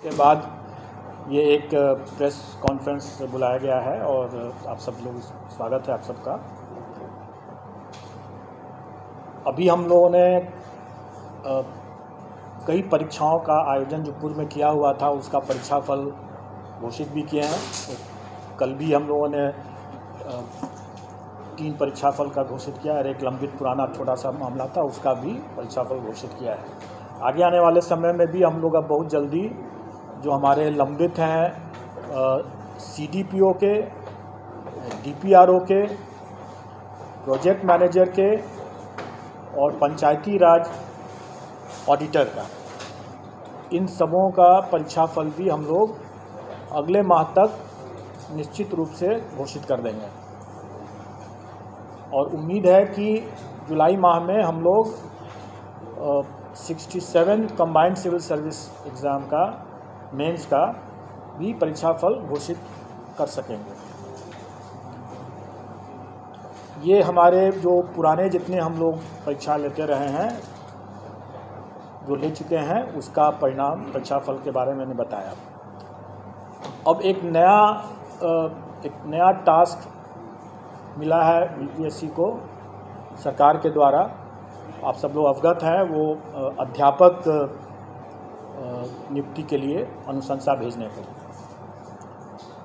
के बाद ये एक प्रेस कॉन्फ्रेंस बुलाया गया है और आप सब लोग स्वागत है आप सबका। अभी हम लोगों ने कई परीक्षाओं का आयोजन जो पूर्व में किया हुआ था उसका परीक्षाफल घोषित भी किए हैं। तो कल भी हम लोगों ने 3 परीक्षाफल का घोषित किया है। एक लंबित पुराना छोटा सा मामला था उसका भी परीक्षाफल घोषित किया है। आगे आने वाले समय में भी हम लोग अब बहुत जल्दी जो हमारे लंबित हैं CDPO के, DPRO के, प्रोजेक्ट मैनेजर के और पंचायती राज ऑडिटर का, इन सबों का परीक्षाफल भी हम लोग अगले माह तक निश्चित रूप से घोषित कर देंगे। और उम्मीद है कि जुलाई माह में हम लोग 67 कंबाइंड सिविल सर्विस एग्ज़ाम का, मेंस का भी परीक्षाफल घोषित कर सकेंगे। ये हमारे जो पुराने जितने हम लोग परीक्षा लेते रहे हैं, जो ले चुके हैं, उसका परिणाम परीक्षाफल के बारे में मैंने बताया। अब एक नया टास्क मिला है BPSC को सरकार के द्वारा। आप सब लोग अवगत हैं, वो अध्यापक नियुक्ति के लिए अनुशंसा भेजने के लिए।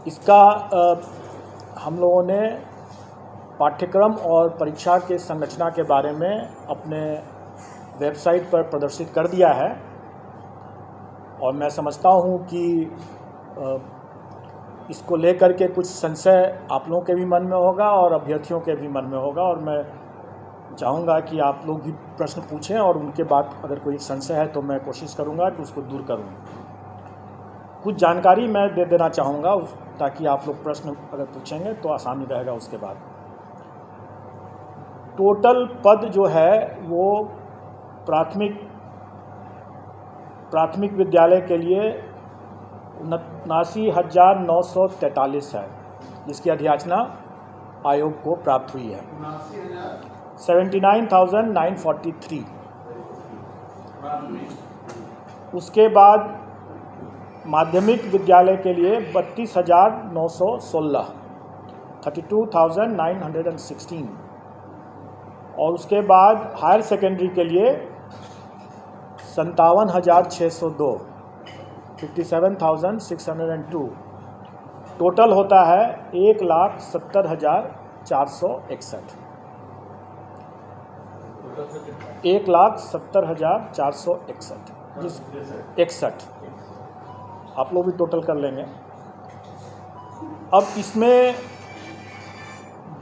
इसका हम लोगों ने पाठ्यक्रम और परीक्षा के संरचना के बारे में अपने वेबसाइट पर प्रदर्शित कर दिया है। और मैं समझता हूँ कि इसको लेकर के कुछ संशय आप लोगों के भी मन में होगा और अभ्यर्थियों के भी मन में होगा, और मैं चाहूँगा कि आप लोग भी प्रश्न पूछें और उनके बाद अगर कोई संशय है तो मैं कोशिश करूँगा कि उसको दूर करूँ। कुछ जानकारी मैं दे देना चाहूँगा ताकि आप लोग प्रश्न अगर पूछेंगे तो आसानी रहेगा। उसके बाद टोटल पद जो है वो प्राथमिक विद्यालय के लिए 79,943 है, जिसकी अधियाचना आयोग को प्राप्त हुई है। 79,943। उसके बाद माध्यमिक विद्यालय के लिए 32,916, 32,916। और उसके बाद हायर सेकेंडरी के लिए 57,602, 57,602। टोटल होता है 1,70,461, 1,70,461। आप लोग भी टोटल कर लेंगे। अब इसमें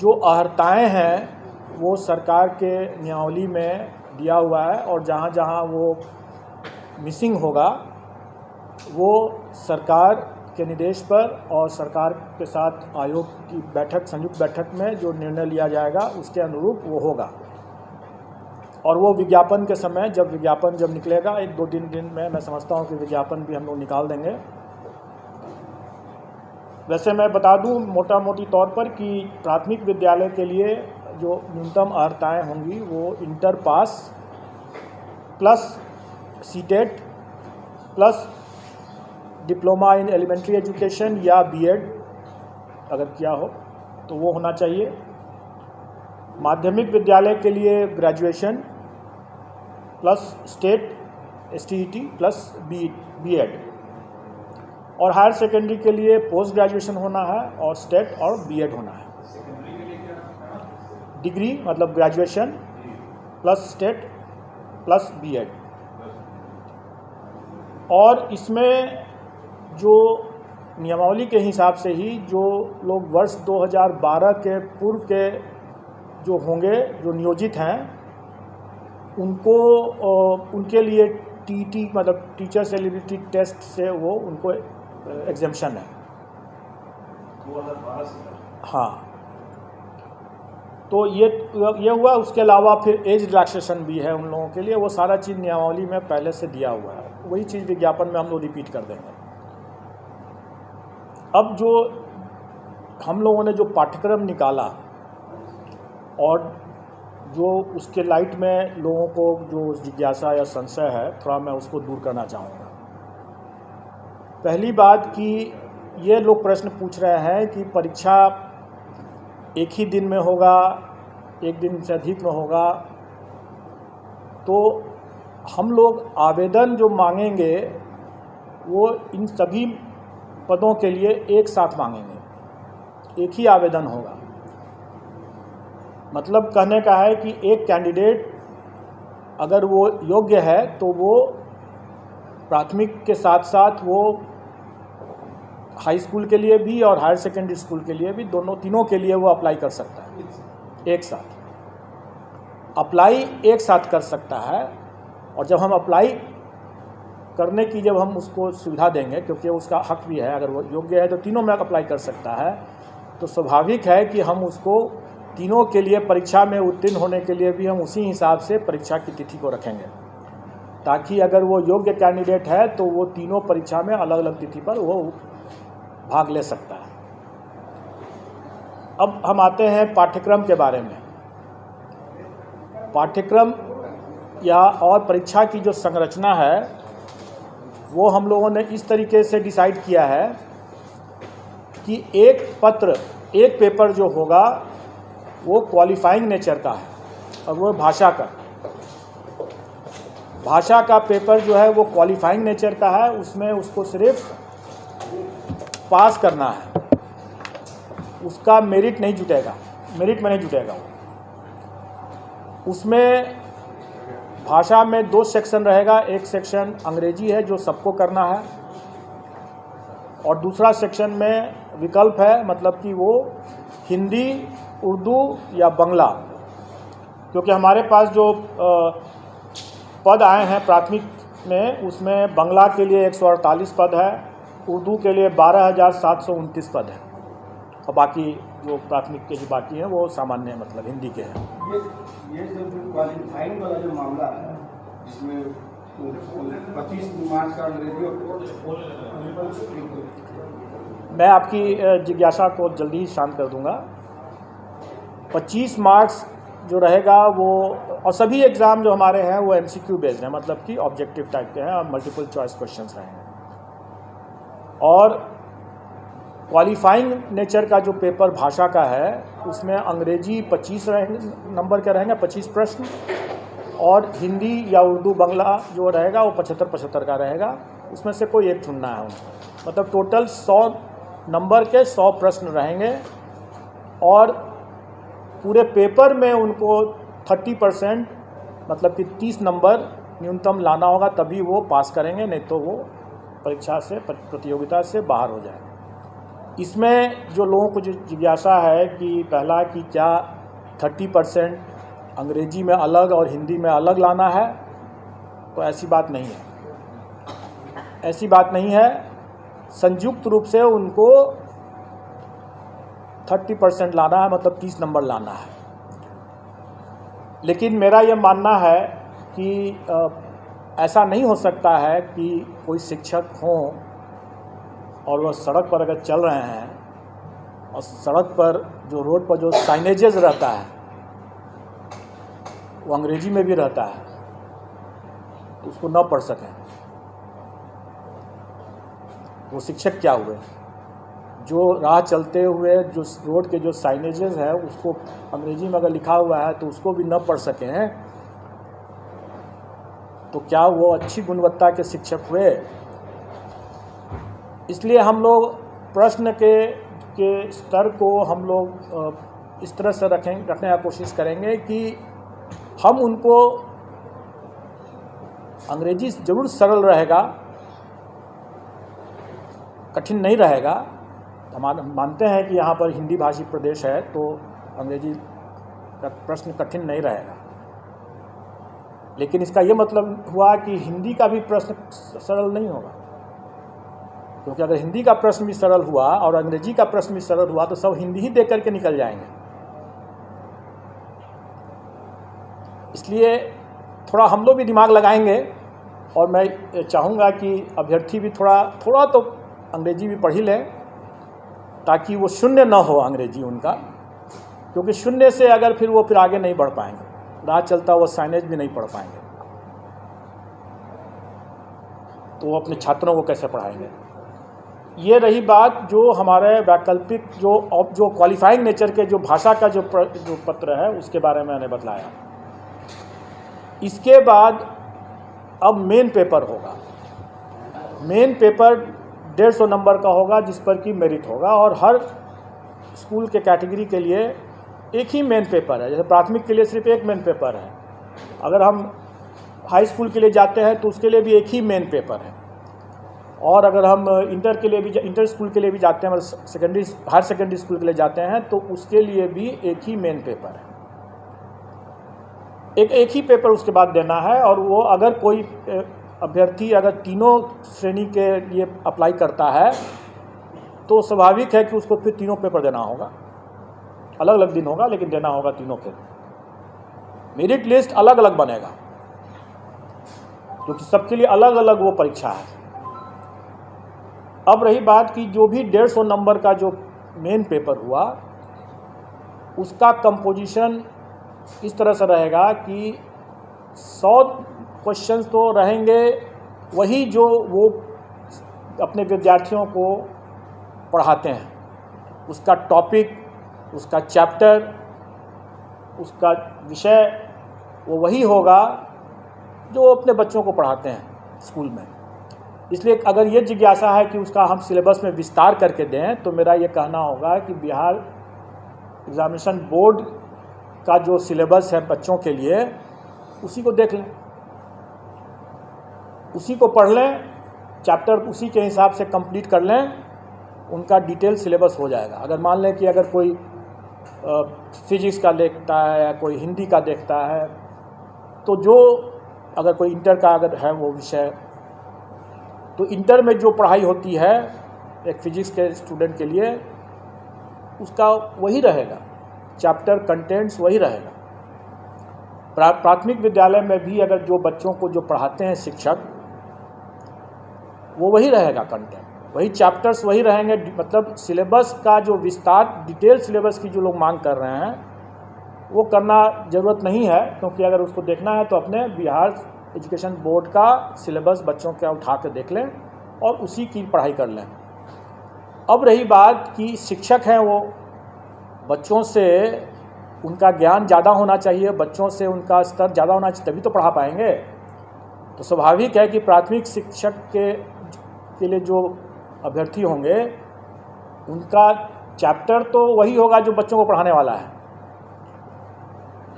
जो अर्हताएँ हैं वो सरकार के नियमावली में दिया हुआ है, और जहाँ जहाँ वो मिसिंग होगा वो सरकार के निर्देश पर और सरकार के साथ आयोग की बैठक, संयुक्त बैठक में जो निर्णय लिया जाएगा उसके अनुरूप वो होगा। और वो विज्ञापन के समय, जब विज्ञापन निकलेगा 1-2 दिन में, मैं समझता हूँ कि विज्ञापन भी हम लोग निकाल देंगे। वैसे मैं बता दूँ मोटा मोटी तौर पर कि प्राथमिक विद्यालय के लिए जो न्यूनतम अर्हताएँ होंगी वो inter pass plus CTET plus diploma in elementary education या BEd अगर किया हो तो वो होना चाहिए। माध्यमिक विद्यालय के लिए graduation plus state STET plus BEd, और हायर सेकेंडरी के लिए पोस्ट ग्रेजुएशन होना है और स्टेट और BEd होना है। डिग्री मतलब graduation plus state plus BEd। और इसमें जो नियमावली के हिसाब से ही जो लोग वर्ष 2012 के पूर्व के जो होंगे, जो नियोजित हैं, उनके लिए TET मतलब टीचर्स एलिजिबिलिटी टेस्ट से वो उनको एग्जेम्पशन है। 2012 से? हाँ, तो ये हुआ। उसके अलावा फिर एज रिलैक्सेशन भी है उन लोगों के लिए। वो सारा चीज़ नियमावली में पहले से दिया हुआ है, वही चीज़ विज्ञापन में हम लोग रिपीट कर देंगे। अब जो हम लोगों ने जो पाठ्यक्रम निकाला और जो उसके लाइट में लोगों को जो जिज्ञासा या संशय है, थोड़ा मैं उसको दूर करना चाहूँगा। पहली बात कि ये लोग प्रश्न पूछ रहे हैं कि परीक्षा एक ही दिन में होगा, एक दिन से अधिक में होगा, तो हम लोग आवेदन जो मांगेंगे वो इन सभी पदों के लिए एक साथ मांगेंगे, एक ही आवेदन होगा। मतलब कहने का है कि एक कैंडिडेट अगर वो योग्य है तो वो प्राथमिक के साथ साथ वो हाई स्कूल के लिए भी और हायर सेकेंडरी स्कूल के लिए भी, तीनों के लिए वो अप्लाई कर सकता है। एक साथ अप्लाई एक साथ कर सकता है। और जब हम अप्लाई करने की जब हम उसको सुविधा देंगे, क्योंकि उसका हक भी है, अगर वो योग्य है तो तीनों में अप्लाई कर सकता है, तो स्वाभाविक है कि हम उसको तीनों के लिए परीक्षा में उत्तीर्ण होने के लिए भी हम उसी हिसाब से परीक्षा की तिथि को रखेंगे, ताकि अगर वो योग्य कैंडिडेट है तो वो तीनों परीक्षा में अलग अलग तिथि पर वो भाग ले सकता है। अब हम आते हैं पाठ्यक्रम के बारे में। पाठ्यक्रम या और परीक्षा की जो संरचना है वो हम लोगों ने इस तरीके से डिसाइड किया है कि एक पेपर जो होगा वो क्वालिफाइंग नेचर का है और वो भाषा का पेपर जो है वो क्वालिफाइंग नेचर का है। उसमें उसको सिर्फ पास करना है, उसका मेरिट में नहीं जुटेगा। उसमें भाषा में 2 सेक्शन रहेगा। एक सेक्शन अंग्रेजी है जो सबको करना है, और दूसरा सेक्शन में विकल्प है, मतलब कि वो हिंदी, उर्दू या बांग्ला। क्योंकि हमारे पास जो पद आए हैं प्राथमिक में, उसमें बांग्ला के लिए 148 पद है, उर्दू के लिए 12,729 पद है, और बाकी जो प्राथमिक के जो बाकी हैं वो सामान्य मतलब हिंदी के हैं। ये जो क्वालिफाइंग वाला जो मामला है, जिसमें 25 मार्क्स का अंग्रेजी, मैं आपकी जिज्ञासा को जल्दी ही शांत कर दूंगा। 25 मार्क्स जो रहेगा वो, और सभी एग्ज़ाम जो हमारे हैं वो MCQ बेस्ड हैं, मतलब कि ऑब्जेक्टिव टाइप के हैं और मल्टीपल चॉइस क्वेश्चंस रहेंगे। और क्वालिफाइंग नेचर का जो पेपर भाषा का है उसमें अंग्रेजी 25 नंबर के रहेंगे, 25 प्रश्न, और हिंदी या उर्दू बांग्ला जो रहेगा वो 75-75 का रहेगा। उसमें से कोई एक चुनना है उनको। मतलब टोटल 100 नंबर के 100 प्रश्न रहेंगे, और पूरे पेपर में उनको 30% मतलब कि 30 नंबर न्यूनतम लाना होगा, तभी वो पास करेंगे, नहीं तो वो परीक्षा से, प्रतियोगिता से बाहर हो जाएंगे। इसमें जो लोगों को जो जिज्ञासा है कि पहला कि क्या 30% अंग्रेजी में अलग और हिंदी में अलग लाना है, तो ऐसी बात नहीं है। संयुक्त रूप से उनको 30% लाना है, मतलब 30 नंबर लाना है। लेकिन मेरा यह मानना है कि ऐसा नहीं हो सकता है कि कोई शिक्षक हों और वह सड़क पर अगर चल रहे हैं और सड़क पर जो रोड पर जो साइनेजेस रहता है वो अंग्रेजी में भी रहता है, तो उसको न पढ़ सकें, वो शिक्षक क्या हुए? जो राह चलते हुए जो रोड के जो साइनेजेस है उसको अंग्रेजी में अगर लिखा हुआ है तो उसको भी न पढ़ सकें, तो क्या वो अच्छी गुणवत्ता के शिक्षक हुए? इसलिए हम लोग प्रश्न के स्तर को हम लोग इस तरह से रखने का कोशिश करेंगे कि हम उनको, अंग्रेजी ज़रूर सरल रहेगा, कठिन नहीं रहेगा। हम मानते हैं कि यहाँ पर हिंदी भाषी प्रदेश है तो अंग्रेजी का प्रश्न कठिन नहीं रहेगा, लेकिन इसका ये मतलब हुआ कि हिंदी का भी प्रश्न सरल नहीं होगा। क्योंकि अगर हिंदी का प्रश्न भी सरल हुआ और अंग्रेजी का प्रश्न भी सरल हुआ तो सब हिंदी ही देख करके निकल जाएंगे। इसलिए थोड़ा हम लोग भी दिमाग लगाएंगे, और मैं चाहूँगा कि अभ्यर्थी भी थोड़ा तो अंग्रेजी भी पढ़ ही लें, ताकि वो शून्य ना हो अंग्रेजी उनका, क्योंकि शून्य से अगर फिर वो फिर आगे नहीं बढ़ पाएंगे, राह चलता वो साइनेज भी नहीं पढ़ पाएंगे, तो वो अपने छात्रों को कैसे पढ़ाएंगे। ये रही बात जो हमारे वैकल्पिक जो क्वालिफाइंग नेचर के जो भाषा का जो पत्र है उसके बारे में मैंने बतलाया। इसके बाद अब मेन पेपर होगा। मेन पेपर 150 नंबर का होगा जिस पर कि मेरिट होगा, और हर स्कूल के कैटेगरी के लिए एक ही मेन पेपर है। जैसे प्राथमिक के लिए सिर्फ एक मेन पेपर है, अगर हम हाई स्कूल के लिए जाते हैं तो उसके लिए भी एक ही मेन पेपर है, और अगर हम इंटर के लिए भी इंटर स्कूल के लिए भी जाते हैं, मतलब हायर सेकेंडरी स्कूल के लिए जाते हैं तो उसके लिए भी एक ही मेन पेपर है। एक ही पेपर उसके बाद देना है, और वो अगर कोई अभ्यर्थी अगर तीनों श्रेणी के लिए अप्लाई करता है तो स्वाभाविक है कि उसको फिर तीनों पेपर देना होगा। अलग अलग दिन होगा लेकिन देना होगा तीनों के। मेरिट लिस्ट अलग अलग बनेगा क्योंकि सबके लिए अलग अलग वो परीक्षा है। अब रही बात कि जो भी 150 नंबर का जो मेन पेपर हुआ उसका कंपोजिशन इस तरह से रहेगा कि 100 क्वेश्चंस तो रहेंगे वही जो वो अपने विद्यार्थियों को पढ़ाते हैं, उसका टॉपिक, उसका चैप्टर, उसका विषय वो वही होगा जो अपने बच्चों को पढ़ाते हैं स्कूल में। इसलिए अगर ये जिज्ञासा है कि उसका हम सिलेबस में विस्तार करके दें तो मेरा ये कहना होगा कि बिहार एग्जामिनेशन बोर्ड का जो सिलेबस है बच्चों के लिए उसी को देख लें, उसी को पढ़ लें, चैप्टर उसी के हिसाब से कंप्लीट कर लें, उनका डिटेल सिलेबस हो जाएगा। अगर मान लें कि अगर कोई फिजिक्स का देखता है या कोई हिंदी का देखता है तो जो अगर कोई इंटर का अगर है वो विषय तो इंटर में जो पढ़ाई होती है एक फिजिक्स के स्टूडेंट के लिए उसका वही रहेगा, चैप्टर कंटेंट्स वही रहेगा। प्राथमिक विद्यालय में भी अगर जो बच्चों को जो पढ़ाते हैं शिक्षक वो वही रहेगा, कंटेंट वही, चैप्टर्स वही रहेंगे। मतलब सिलेबस का जो विस्तार, डिटेल सिलेबस की जो लोग मांग कर रहे हैं वो करना ज़रूरत नहीं है, क्योंकि अगर उसको देखना है तो अपने बिहार एजुकेशन बोर्ड का सिलेबस बच्चों का उठा के देख लें और उसी की पढ़ाई कर लें। अब रही बात कि शिक्षक हैं वो बच्चों से उनका ज्ञान ज़्यादा होना चाहिए, बच्चों से उनका स्तर ज़्यादा होना चाहिए, तभी तो पढ़ा पाएंगे। तो स्वाभाविक है कि प्राथमिक शिक्षक के लिए जो अभ्यर्थी होंगे उनका चैप्टर तो वही होगा जो बच्चों को पढ़ाने वाला है,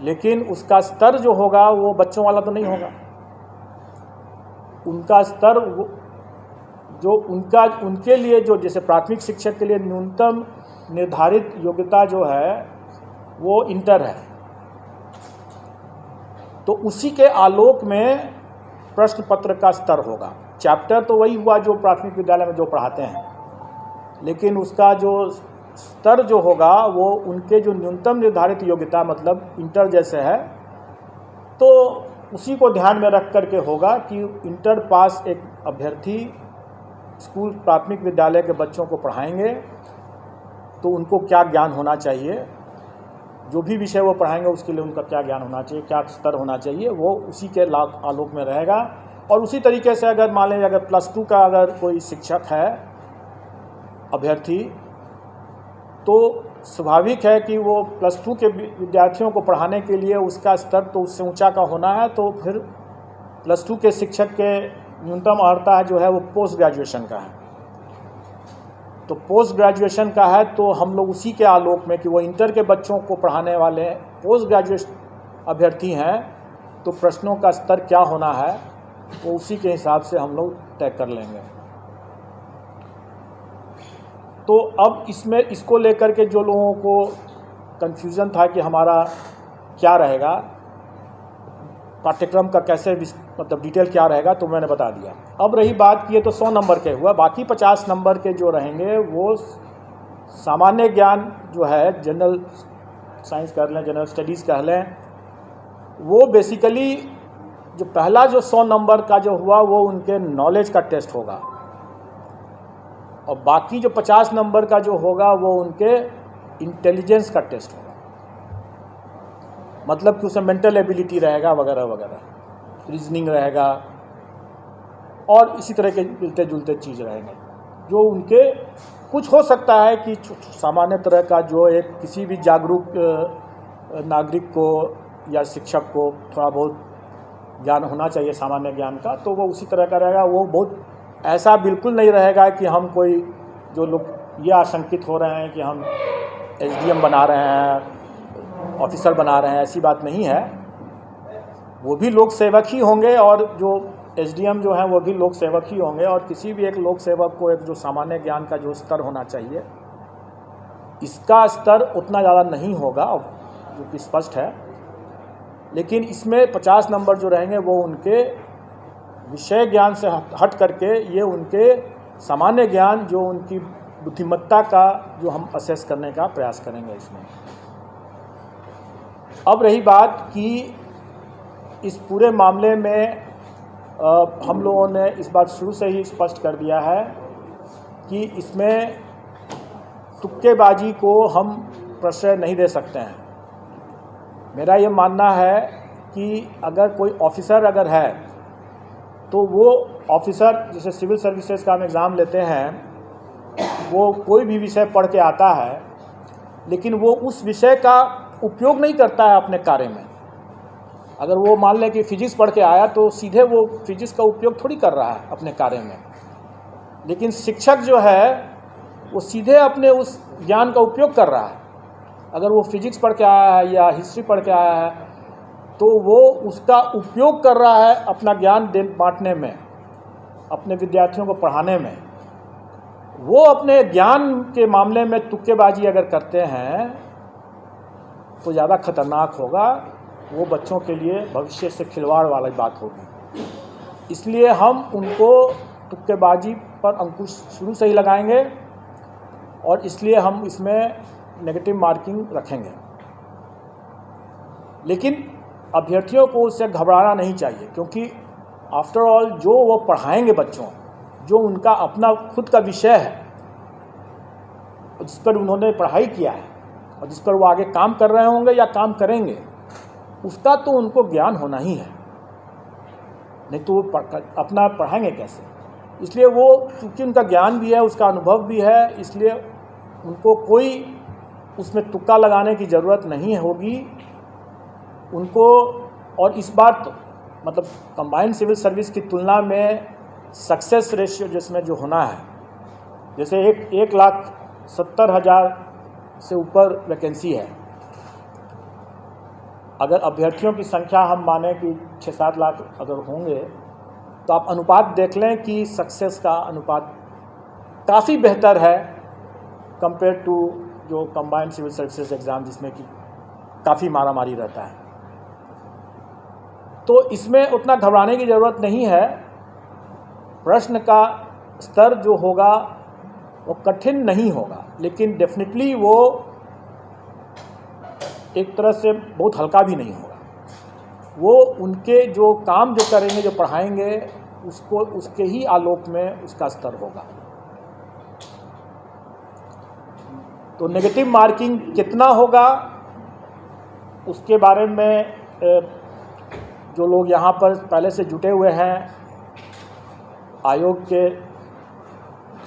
लेकिन उसका स्तर जो होगा वो बच्चों वाला तो नहीं होगा। उनका स्तर जो उनके लिए जो जैसे प्राथमिक शिक्षक के लिए न्यूनतम निर्धारित योग्यता जो है वो इंटर है, तो उसी के आलोक में प्रश्न पत्र का स्तर होगा। चैप्टर तो वही हुआ जो प्राथमिक विद्यालय में जो पढ़ाते हैं, लेकिन उसका जो स्तर जो होगा वो उनके जो न्यूनतम निर्धारित योग्यता मतलब इंटर जैसे है, तो उसी को ध्यान में रख करके होगा कि इंटर पास एक अभ्यर्थी स्कूल प्राथमिक विद्यालय के बच्चों को पढ़ाएंगे तो उनको क्या ज्ञान होना चाहिए, जो भी विषय वो पढ़ाएंगे उसके लिए उनका क्या ज्ञान होना चाहिए, क्या स्तर होना चाहिए, वो उसी के आलोक में रहेगा। और उसी तरीके से अगर मान लें अगर +2 का अगर कोई शिक्षक है अभ्यर्थी, तो स्वाभाविक है कि वो +2 के विद्यार्थियों को पढ़ाने के लिए उसका स्तर तो उससे ऊंचा का होना है, तो फिर +2 के शिक्षक के न्यूनतम अर्हता जो है वो पोस्ट ग्रेजुएशन का है। तो पोस्ट ग्रेजुएशन का है तो हम लोग उसी के आलोक में कि वो इंटर के बच्चों को पढ़ाने वाले पोस्ट ग्रेजुएट अभ्यर्थी हैं तो प्रश्नों का स्तर क्या होना है वो उसी के हिसाब से हम लोग तय कर लेंगे। तो अब इसमें इसको लेकर के जो लोगों को कन्फ्यूज़न था कि हमारा क्या रहेगा, पाठ्यक्रम का कैसे मतलब डिटेल क्या रहेगा, तो मैंने बता दिया। अब रही बात कि ये तो 100 नंबर के हुआ, बाकी 50 नंबर के जो रहेंगे वो सामान्य ज्ञान जो है, जनरल साइंस कह लें, जनरल स्टडीज़ कह लें, वो बेसिकली जो पहला जो 100 नंबर का जो हुआ वो उनके नॉलेज का टेस्ट होगा, और बाकी जो 50 नंबर का जो होगा वो उनके इंटेलिजेंस का टेस्ट होगा। मतलब कि उसमें मेंटल एबिलिटी रहेगा वगैरह वगैरह, रीजनिंग रहेगा और इसी तरह के मिलते जुलते चीज़ रहेंगे। जो उनके कुछ हो सकता है कि सामान्य तरह का जो एक किसी भी जागरूक नागरिक को या शिक्षक को थोड़ा बहुत ज्ञान होना चाहिए सामान्य ज्ञान का, तो वो उसी तरह का रहेगा। वो बहुत ऐसा बिल्कुल नहीं रहेगा कि हम कोई जो लोग ये आशंकित हो रहे हैं कि हम एसडीएम बना रहे हैं, ऑफिसर बना रहे हैं, ऐसी बात नहीं है। वो भी लोक सेवक ही होंगे और जो एसडीएम जो हैं वो भी लोक सेवक ही होंगे। और किसी भी एक लोक सेवक को एक जो सामान्य ज्ञान का जो स्तर होना चाहिए, इसका स्तर उतना ज़्यादा नहीं होगा, जो कि स्पष्ट है। लेकिन इसमें 50 नंबर जो रहेंगे वो उनके विषय ज्ञान से हट करके ये उनके सामान्य ज्ञान, जो उनकी बुद्धिमत्ता का जो हम असेस करने का प्रयास करेंगे इसमें। अब रही बात कि इस पूरे मामले में हम लोगों ने इस बात शुरू से ही स्पष्ट कर दिया है कि इसमें तुक्केबाजी को हम प्रश्रय नहीं दे सकते हैं। मेरा ये मानना है कि अगर कोई ऑफिसर अगर है तो वो ऑफिसर, जैसे सिविल सर्विसेज का हम एग्ज़ाम लेते हैं, वो कोई भी विषय पढ़ के आता है, लेकिन वो उस विषय का उपयोग नहीं करता है अपने कार्य में। अगर वो मान लें कि फिजिक्स पढ़ के आया तो सीधे वो फिजिक्स का उपयोग थोड़ी कर रहा है अपने कार्य में। लेकिन शिक्षक जो है वो सीधे अपने उस ज्ञान का उपयोग कर रहा है। अगर वो फिजिक्स पढ़ के आया है या हिस्ट्री पढ़ के आया है तो वो उसका उपयोग कर रहा है अपना ज्ञान बांटने में, अपने विद्यार्थियों को पढ़ाने में। वो अपने ज्ञान के मामले में तुक्केबाजी अगर करते हैं तो ज़्यादा खतरनाक होगा। वो बच्चों के लिए भविष्य से खिलवाड़ वाली बात होगी। इसलिए हम उनको तुक्केबाजी पर अंकुश शुरू से ही लगाएंगे और इसलिए हम इसमें नेगेटिव मार्किंग रखेंगे। लेकिन अभ्यर्थियों को उससे घबराना नहीं चाहिए, क्योंकि आफ्टर ऑल जो वो पढ़ाएंगे बच्चों, जो उनका अपना खुद का विषय है, जिस पर उन्होंने पढ़ाई किया है और जिस पर वो आगे काम कर रहे होंगे या काम करेंगे, उसका तो उनको ज्ञान होना ही है, नहीं तो वो अपना पढ़ाएंगे कैसे। इसलिए वो चूँकि उनका ज्ञान भी है, उसका अनुभव भी है, इसलिए उनको कोई उसमें तुक्का लगाने की ज़रूरत नहीं होगी उनको। और इस बार तो मतलब कंबाइंड सिविल सर्विस की तुलना में सक्सेस रेशियो जिसमें जो होना है, जैसे 1,70,000 से ऊपर वैकेंसी है। अगर अभ्यर्थियों की संख्या हम माने कि 6-7 लाख अगर होंगे तो आप अनुपात देख लें कि सक्सेस का अनुपात काफ़ी बेहतर है कंपेयर टू जो कंबाइंड सिविल सर्विसेज एग्ज़ाम, जिसमें कि काफ़ी मारामारी रहता है। तो इसमें उतना घबराने की ज़रूरत नहीं है। प्रश्न का स्तर जो होगा वो कठिन नहीं होगा, लेकिन डेफिनेटली वो एक तरह से बहुत हल्का भी नहीं होगा। वो उनके जो काम जो करेंगे, जो पढ़ाएंगे, उसको उसके ही आलोक में उसका स्तर होगा। तो नेगेटिव मार्किंग कितना होगा उसके बारे में जो लोग यहाँ पर पहले से जुटे हुए हैं आयोग के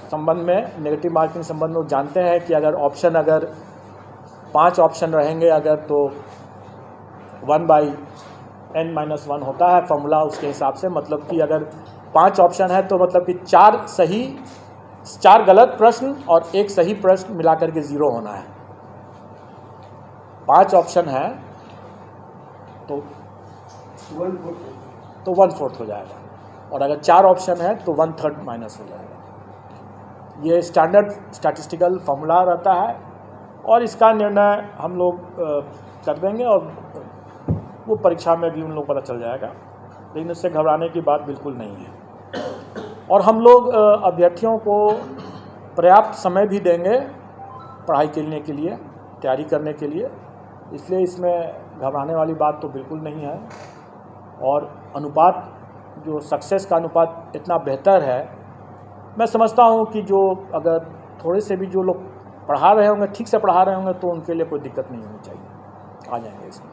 संबंध में, नेगेटिव मार्किंग संबंध में, जानते हैं कि अगर 5 ऑप्शन रहेंगे अगर, तो 1/n-1 होता है फॉर्मूला उसके हिसाब से। मतलब कि अगर 5 ऑप्शन है तो मतलब कि 4 गलत प्रश्न और 1 सही प्रश्न मिलाकर के 0 होना है। 5 ऑप्शन है तो 1/4 हो जाएगा, और अगर 4 ऑप्शन है तो 1/3 माइनस हो जाएगा। ये स्टैंडर्ड स्टैटिस्टिकल फॉर्मूला रहता है और इसका निर्णय हम लोग कर देंगे और वो परीक्षा में भी उन लोग पता चल जाएगा। लेकिन उससे घबराने की बात बिल्कुल नहीं है। और हम लोग अभ्यर्थियों को पर्याप्त समय भी देंगे पढ़ाई करने के लिए, तैयारी करने के लिए। इसलिए इसमें घबराने वाली बात तो बिल्कुल नहीं है। और अनुपात, जो सक्सेस का अनुपात इतना बेहतर है, मैं समझता हूँ कि जो अगर थोड़े से भी जो लोग पढ़ा रहे होंगे, ठीक से पढ़ा रहे होंगे, तो उनके लिए कोई दिक्कत नहीं होनी चाहिए, आ जाएंगे इसमें।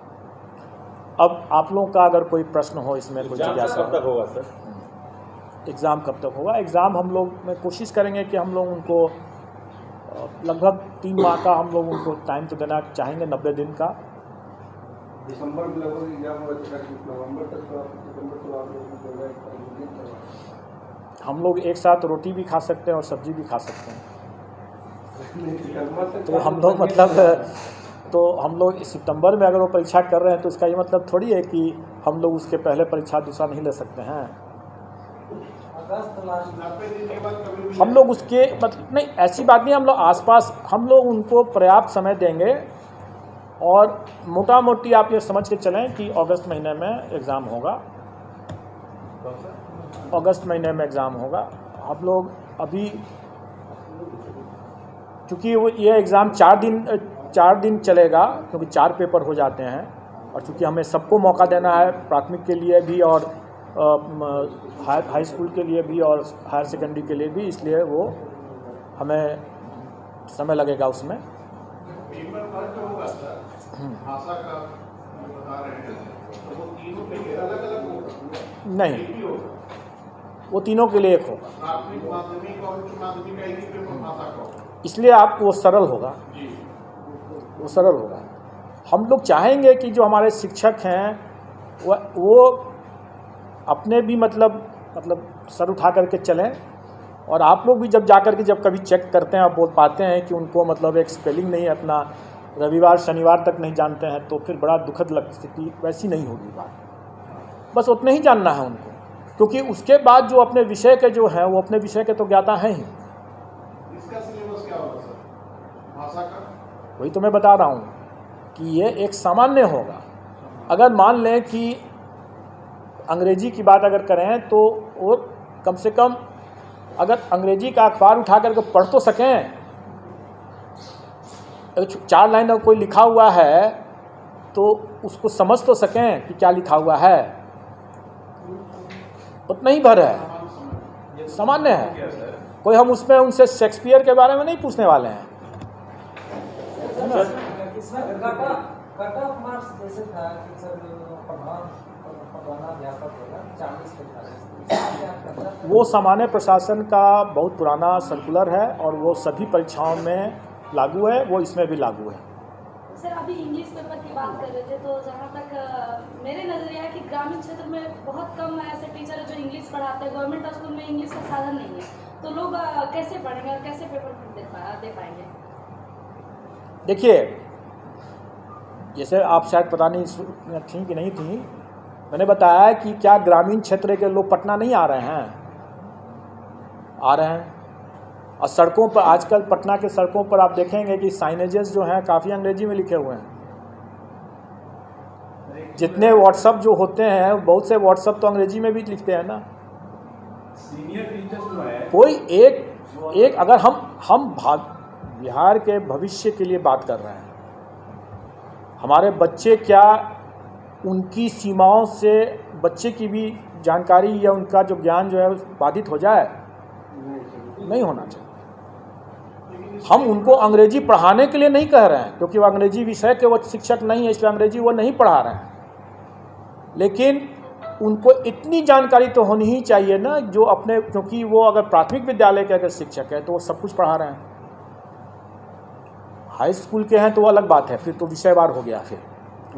अब आप लोगों का अगर कोई प्रश्न हो इसमें, कोई जिज्ञासा कब तक होगा सर? एग्ज़ाम कब तक होगा। एग्ज़ाम हम लोग में कोशिश करेंगे कि हम लोग उनको लगभग 3 माह का हम लोग उनको टाइम तो देना चाहेंगे, 90 दिन का। दिसंबर में लगभग एग्जाम होगा, नवंबर तक तो सितंबर तो आप लोग हम लोग एक साथ रोटी भी खा सकते हैं और सब्जी भी खा सकते हैं। तो हम लोग सितंबर में अगर वो परीक्षा कर रहे हैं तो इसका ये मतलब थोड़ी है कि हम लोग उसके पहले परीक्षा दूसरा नहीं ले सकते हैं। हम लोग उसके मतलब नहीं, ऐसी बात नहीं, हम लोग आसपास हम लोग उनको पर्याप्त समय देंगे। और मोटा मोटी आप ये समझ के चलें कि अगस्त महीने में एग्ज़ाम होगा। अगस्त महीने में एग्ज़ाम होगा। हम लोग अभी चूँकि वो ये एग्ज़ाम 4 दिन चलेगा, क्योंकि 4 पेपर हो जाते हैं, और चूँकि हमें सबको मौका देना है, प्राथमिक के लिए भी और हाई स्कूल के लिए भी और हायर सेकेंडरी के लिए भी, इसलिए वो हमें समय लगेगा उसमें। नहीं, वो तीनों के लिए एक होगा, इसलिए आपको वो सरल होगा, वो सरल होगा। हम लोग चाहेंगे कि जो हमारे शिक्षक हैं वो अपने भी मतलब सर उठा करके चलें, और आप लोग भी जब जाकर के जब कभी चेक करते हैं और बोल पाते हैं कि उनको मतलब एक स्पेलिंग नहीं अपना रविवार शनिवार तक नहीं जानते हैं, तो फिर बड़ा दुखद स्थिति वैसी नहीं होगी बात। बस उतना ही जानना है उनको, क्योंकि उसके बाद जो अपने विषय के जो हैं वो अपने विषय के तो ज्ञाता हैं ही। इसका सिलेबस क्या होगा सर, भाषा का? वही तो मैं बता रहा हूँ कि ये एक सामान्य होगा। अगर मान लें कि अंग्रेजी की बात अगर करें तो वो कम से कम अगर अंग्रेजी का अखबार उठा करके पढ़ तो सकें, 4 लाइन कोई लिखा हुआ है तो उसको समझ तो सकें कि क्या लिखा हुआ है, उतना ही भर है, सामान्य है। कोई हम उसमें उनसे शेक्सपियर के बारे में नहीं पूछने वाले हैं। वो सामान्य प्रशासन का बहुत पुराना सर्कुलर है और वो सभी परीक्षाओं में लागू है, वो इसमें भी लागू है। सर अभी इंग्लिश पेपर की बात कर रहे थे, तो जहाँ तक मेरे नज़रिया है कि ग्रामीण क्षेत्र में बहुत कम ऐसे टीचर हैं जो इंग्लिश पढ़ाते हैं। गवर्नमेंट स्कूल में इंग्लिश का साधन नहीं है, तो लोग कैसे पढ़ेंगे और कैसे पेपर दे पाएंगे? देखिए, जैसे आप शायद पता नहीं थी कि नहीं थी, मैंने बताया कि क्या ग्रामीण क्षेत्र के लोग पटना नहीं आ रहे हैं, आ रहे हैं। और सड़कों पर आजकल पटना के सड़कों पर आप देखेंगे कि साइनेजेस जो हैं काफ़ी अंग्रेजी में लिखे हुए हैं। जितने व्हाट्सअप जो होते हैं, बहुत से व्हाट्सअप तो अंग्रेजी में भी लिखते हैं ना। सीनियर टीचर्स जो है कोई एक अगर हम बिहार के भविष्य के लिए बात कर रहे हैं, हमारे बच्चे क्या उनकी सीमाओं से बच्चे की भी जानकारी या उनका जो ज्ञान जो है बाधित हो जाए, नहीं होना चाहिए। हम उनको अंग्रेजी पढ़ाने के लिए नहीं कह रहे हैं, क्योंकि वो अंग्रेजी विषय के वो शिक्षक नहीं है, इसलिए अंग्रेजी वो नहीं पढ़ा रहे हैं। लेकिन उनको इतनी जानकारी तो होनी ही चाहिए ना, जो अपने, क्योंकि वो अगर प्राथमिक विद्यालय के अगर शिक्षक है तो वो सब कुछ पढ़ा रहे हैं। हाई स्कूल के हैं तो वो अलग बात है, फिर तो विषयवार हो गया, फिर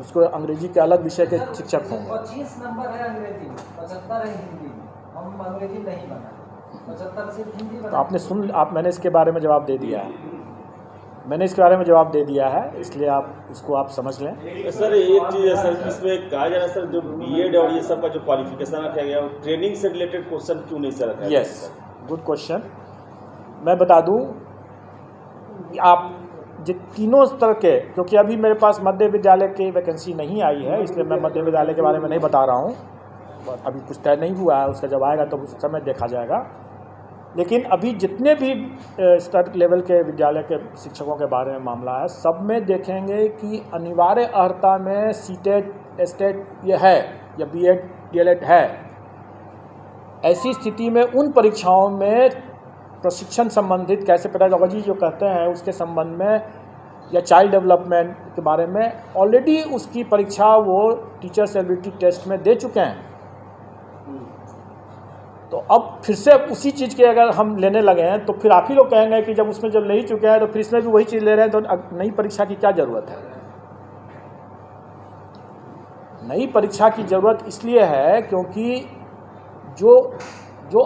उसको अंग्रेजी के अलग विषय के शिक्षक होंगे। 25 नंबर है अंग्रेजी में, 75 है हिंदी। हम अंग्रेजी नहीं बना, 75 सिर्फ हिंदी बना। तो आपने मैंने इसके बारे में जवाब दे दिया है, मैंने इसके बारे में जवाब दे दिया है, इसलिए आप उसको आप समझ लें। सर एक चीज़ है सर, इसमें कहा जा रहा है सर, जो बीएड और ये सब का जो क्वालिफिकेशन रखा गया, ट्रेनिंग से रिलेटेड क्वेश्चन क्यों नहीं सर रखा? Yes, good question. मैं बता दूं, आप जो तीनों स्तर के, क्योंकि अभी मेरे पास मध्य विद्यालय की वैकेंसी नहीं आई है, इसलिए मैं मध्य विद्यालय के बारे में नहीं बता रहा हूँ, अभी कुछ तय नहीं हुआ है, उसका जब आएगा तो उस समय देखा जाएगा। लेकिन अभी जितने भी स्तर लेवल के विद्यालय के शिक्षकों के बारे में मामला है, सब में देखेंगे कि अनिवार्य अर्हता में सीटेट, एस्टेट ये है या बीएड डीएलएड है। ऐसी स्थिति में उन परीक्षाओं में प्रशिक्षण संबंधित कैसे पेडागोजी जो कहते हैं उसके संबंध में, या चाइल्ड डेवलपमेंट के बारे में ऑलरेडी उसकी परीक्षा वो टीचर्स एबिलिटी टेस्ट में दे चुके हैं। तो अब फिर से उसी चीज़ के अगर हम लेने लगे हैं तो फिर आप ही लोग कहेंगे कि जब उसमें जब ले ही चुके हैं तो फिर इसमें भी वही चीज़ ले रहे हैं, तो नई परीक्षा की क्या ज़रूरत है? नई परीक्षा की ज़रूरत इसलिए है क्योंकि जो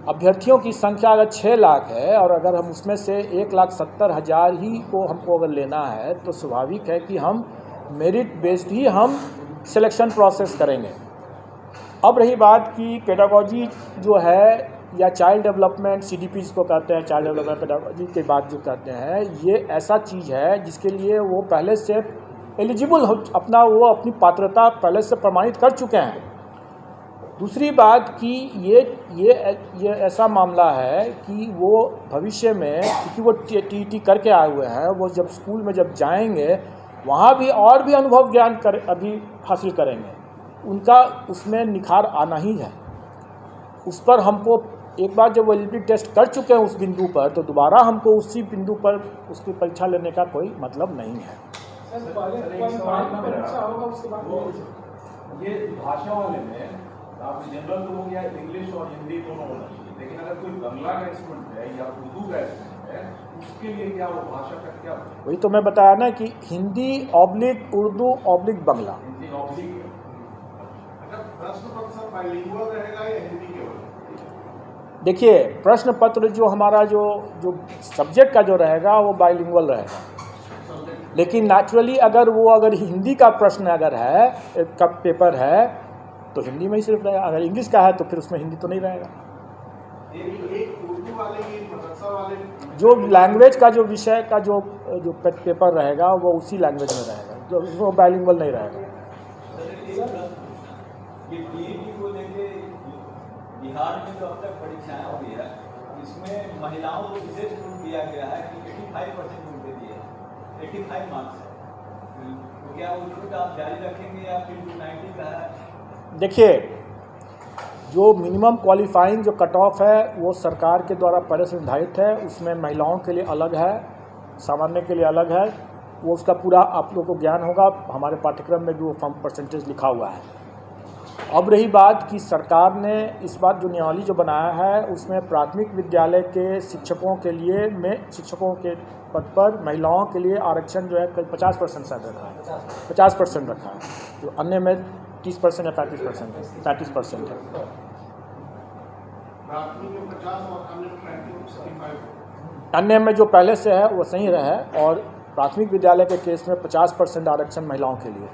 अभ्यर्थियों की संख्या अगर 6 लाख है और अगर हम उसमें से 1,70,000 ही को हमको अगर लेना है तो स्वाभाविक है कि हम मेरिट बेस्ड ही हम सिलेक्शन प्रोसेस करेंगे। अब रही बात कि पेडागोजी जो है या चाइल्ड डेवलपमेंट CDP जिसको कहते हैं, चाइल्ड डेवलपमेंट पेडागोजी के बाद जो कहते हैं, ये ऐसा चीज़ है जिसके लिए वो पहले से एलिजिबल हो, अपनी पात्रता पहले से प्रमाणित कर चुके हैं। दूसरी बात कि ये ऐसा मामला है कि वो भविष्य में, क्योंकि वो TET करके आए हुए हैं, वो जब स्कूल में जब जाएंगे वहाँ भी और भी अनुभव ज्ञान अभी हासिल करेंगे, उनका उसमें निखार आना ही है। उस पर हमको एक बार जब वो एलिजिबिलिटी टेस्ट कर चुके हैं उस बिंदु पर, तो दोबारा हमको उसी बिंदु पर उसकी परीक्षा लेने का कोई मतलब नहीं है। ये भाषा वाले में आप जनरल लोग या इंग्लिश और हिंदी दोनों होना चाहिए, लेकिन अगर कोई बांग्ला का इंस्ट्रूमेंट है या उर्दू का इंस्ट्रूमेंट है, उसके लिए क्या वो भाषा का क्या? वही तो मैं बताया ना कि Hindi oblique Urdu oblique Bangla. Hindi oblique प्रश्न पत्र बाइलिंगुअल रहेगा या हिंदी केवल? देखिए, प्रश्न पत्र जो हमारा जो सब्जेक्ट का जो रहेगा वो बाइलिंगुअल रहेगा, लेकिन नेचुरली अगर हिंदी का प्रश्न अगर है, का पेपर है, तो हिंदी में ही सिर्फ रहेगा। अगर इंग्लिश का है तो फिर उसमें हिंदी तो नहीं रहेगा। एक उर्दू वाले मदरसा वाले जो लैंग्वेज का जो विषय का जो पेपर रहेगा वो उसी लैंग्वेज में रहेगा, जो बाइलिंगुअल नहीं रहेगा। ये TET को लेके बिहार में जो अब तक परीक्षाएं हुई है, इसमें महिलाओं को विशेष छूट दिया गया है कि 85% उनके दिए 85 मार्क्स है, तो क्या वो छूट आप जारी रखेंगे या फिर 90 का है? देखिए, जो मिनिमम क्वालिफाइंग जो कट ऑफ है वो सरकार के द्वारा पहले से निर्धारित है। उसमें महिलाओं के लिए अलग है, सामान्य के लिए अलग है। वो उसका पूरा आप लोगों को ज्ञान होगा, हमारे पाठ्यक्रम में भी वो फॉर्म परसेंटेज लिखा हुआ है। अब रही बात कि सरकार ने इस बार जो नियमावली जो बनाया है उसमें प्राथमिक विद्यालय के शिक्षकों के लिए शिक्षकों के पद पर महिलाओं के लिए आरक्षण जो है 50% शायद रखा है, 50% रखा है, जो अन्य में 30% या 35% है, 35% है। प्राथमिक में 50 और अन्य में 35। अन्य में जो पहले से है वो सही रहे, और प्राथमिक विद्यालय के केस में 50% आरक्षण महिलाओं के लिए।